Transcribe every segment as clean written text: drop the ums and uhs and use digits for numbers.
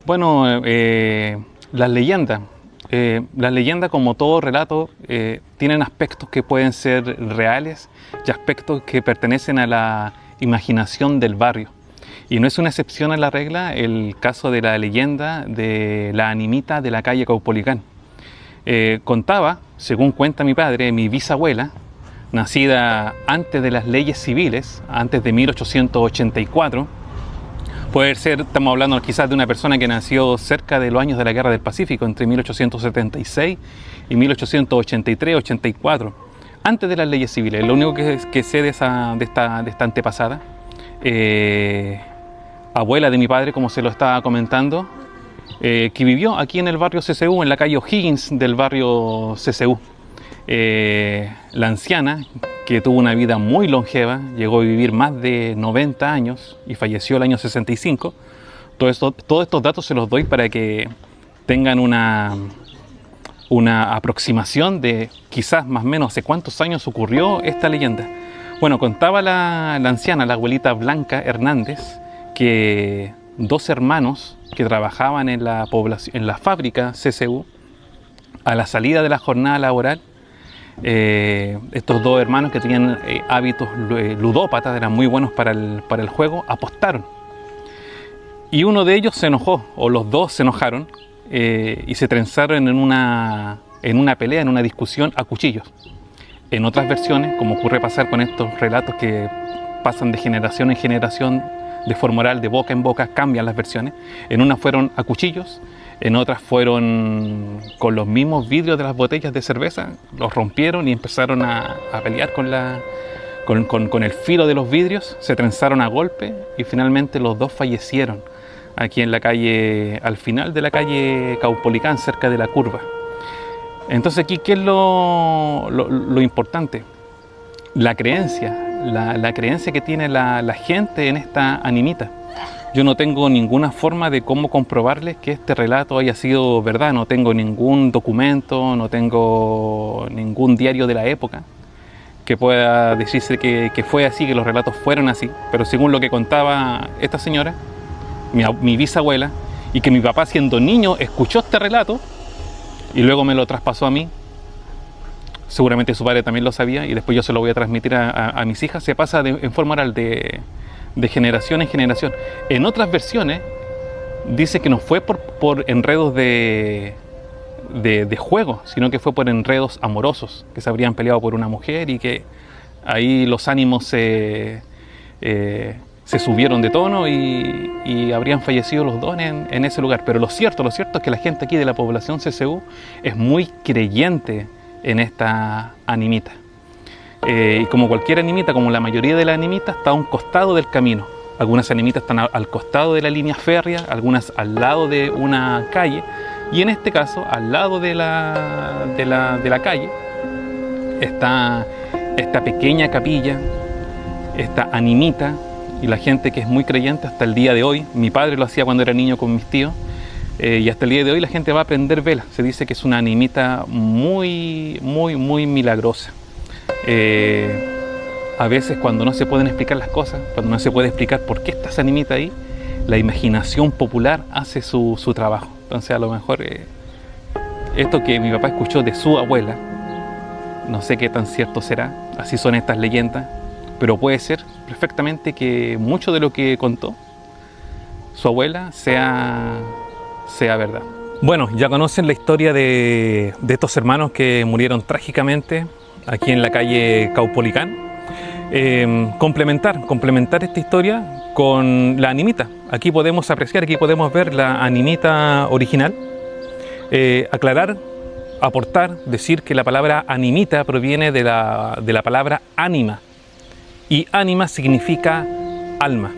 Bueno, las leyendas como todo relato tienen aspectos que pueden ser reales y aspectos que pertenecen a la imaginación del barrio. Y no es una excepción a la regla el caso de la leyenda de la animita de la calle Caupolicán. Contaba, según cuenta mi padre, mi bisabuela, nacida antes de las leyes civiles, antes de 1884, puede ser, estamos hablando quizás de una persona que nació cerca de los años de la Guerra del Pacífico, entre 1876 y 1883-84, antes de las leyes civiles. Lo único que sé de esta antepasada, abuela de mi padre, como se lo estaba comentando, que vivió aquí en el barrio CCU, en la calle O'Higgins del barrio CCU. La anciana, que tuvo una vida muy longeva, llegó a vivir más de 90 años y falleció el año 65. Todos estos datos se los doy para que tengan una aproximación de quizás más o menos hace cuántos años ocurrió esta leyenda. Bueno, contaba la anciana, la abuelita Blanca Hernández, que dos hermanos que trabajaban en la fábrica CCU, a la salida de la jornada laboral, estos dos hermanos que tenían hábitos ludópatas, eran muy buenos para el juego, apostaron. Y uno de ellos se enojó, o los dos se enojaron, y se trenzaron en una pelea, en una discusión a cuchillos. En otras versiones, como ocurre pasar con estos relatos que pasan de generación en generación, de forma oral, de boca en boca, cambian las versiones. En unas fueron a cuchillos, en otras fueron con los mismos vidrios de las botellas de cerveza, los rompieron y empezaron a pelear con el filo de los vidrios, se trenzaron a golpe y finalmente los dos fallecieron aquí en la calle, al final de la calle Caupolicán, cerca de la curva. Entonces aquí, ¿qué es lo importante? La creencia, la creencia que tiene la gente en esta animita. Yo no tengo ninguna forma de cómo comprobarles que este relato haya sido verdad. No tengo ningún documento, no tengo ningún diario de la época que pueda decirse que fue así, que los relatos fueron así. Pero según lo que contaba esta señora, mi bisabuela, y que mi papá siendo niño escuchó este relato y luego me lo traspasó a mí, seguramente su padre también lo sabía y después yo se lo voy a transmitir a mis hijas, se pasa en forma oral de generación en generación. En otras versiones dice que no fue por enredos de juego, sino que fue por enredos amorosos, que se habrían peleado por una mujer y que ahí los ánimos se subieron de tono y habrían fallecido los dos en ese lugar. Pero lo cierto es que la gente aquí de la población CCU es muy creyente en esta animita. Y como cualquier animita, como la mayoría de las animitas, está a un costado del camino. Algunas animitas están al costado de la línea férrea, algunas al lado de una calle, y en este caso, al lado de la calle, está esta pequeña capilla, esta animita, y la gente que es muy creyente hasta el día de hoy. Mi padre lo hacía cuando era niño con mis tíos, y hasta el día de hoy la gente va a prender velas. Se dice que es una animita muy, muy, muy milagrosa. A veces cuando no se pueden explicar las cosas, cuando no se puede explicar por qué está esa animita ahí, la imaginación popular hace su trabajo. Entonces a lo mejor esto que mi papá escuchó de su abuela, no sé qué tan cierto será, así son estas leyendas, pero puede ser perfectamente que mucho de lo que contó su abuela sea verdad. Bueno, ya conocen la historia de estos hermanos que murieron trágicamente aquí en la calle Caupolicán. Complementar esta historia con la animita. Aquí podemos apreciar, aquí podemos ver la animita original. Aclarar, aportar, decir que la palabra animita proviene de la palabra ánima, y ánima significa alma.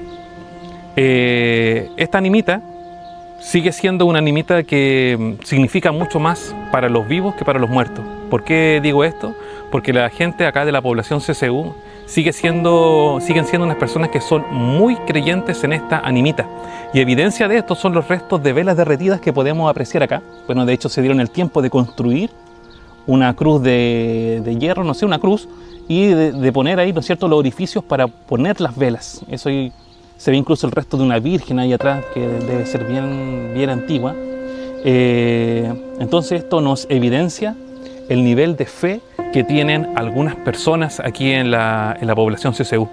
Esta animita sigue siendo una animita que significa mucho más para los vivos que para los muertos. ¿Por qué digo esto? Porque la gente acá de la población CCU siguen siendo unas personas que son muy creyentes en esta animita. Y evidencia de esto son los restos de velas derretidas que podemos apreciar acá. Bueno, de hecho se dieron el tiempo de construir una cruz de hierro, no sé, una cruz, y de poner ahí, ¿no es cierto?, los orificios para poner las velas. Eso Se ve incluso el resto de una virgen ahí atrás, que debe ser bien antigua. Entonces esto nos evidencia el nivel de fe que tienen algunas personas aquí en la población CCU.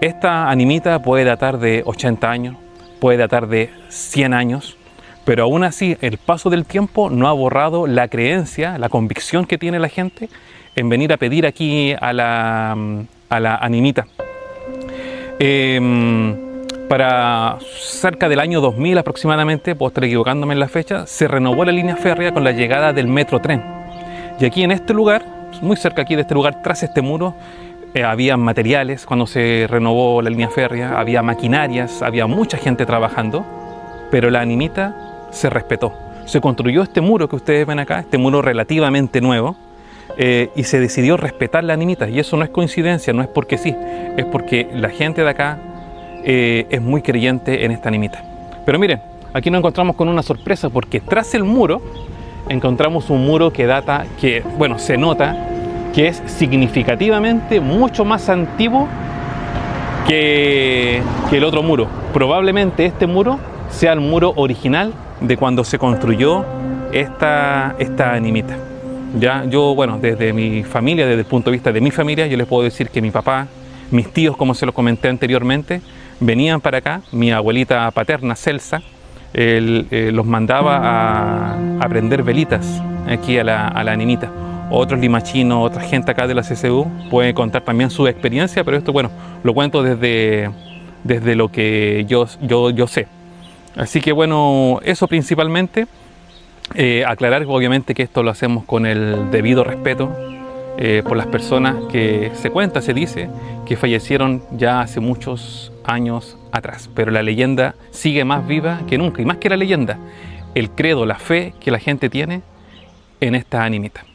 Esta animita puede datar de 80 años, puede datar de 100 años, pero aún así el paso del tiempo no ha borrado la creencia, la convicción que tiene la gente en venir a pedir aquí a la animita. Para cerca del año 2000 aproximadamente, puedo estar equivocándome en la fecha, se renovó la línea férrea con la llegada del metro tren. Y aquí en este lugar, muy cerca aquí de este lugar, tras este muro, había materiales cuando se renovó la línea férrea, había maquinarias, había mucha gente trabajando, pero la animita se respetó. Se construyó este muro que ustedes ven acá, este muro relativamente nuevo, y se decidió respetar la animita. Y eso no es coincidencia, no es porque sí, es porque la gente de acá es muy creyente en esta animita. Pero miren, aquí nos encontramos con una sorpresa, porque tras el muro encontramos un muro que data, que bueno, se nota que es significativamente mucho más antiguo que el otro muro. Probablemente este muro sea el muro original de cuando se construyó esta animita. Ya, yo, bueno, desde mi familia, desde el punto de vista de mi familia, yo les puedo decir que mi papá, mis tíos, como se los comenté anteriormente, venían para acá. Mi abuelita paterna, Celsa, los mandaba a prender velitas aquí a la animita. Otros limachinos, otra gente acá de la CCU pueden contar también su experiencia, pero esto, bueno, lo cuento desde lo que yo sé. Así que bueno, eso principalmente. Aclarar obviamente que esto lo hacemos con el debido respeto por las personas que se dice que fallecieron ya hace muchos años atrás, pero la leyenda sigue más viva que nunca, y más que la leyenda, el credo, la fe que la gente tiene en esta animita.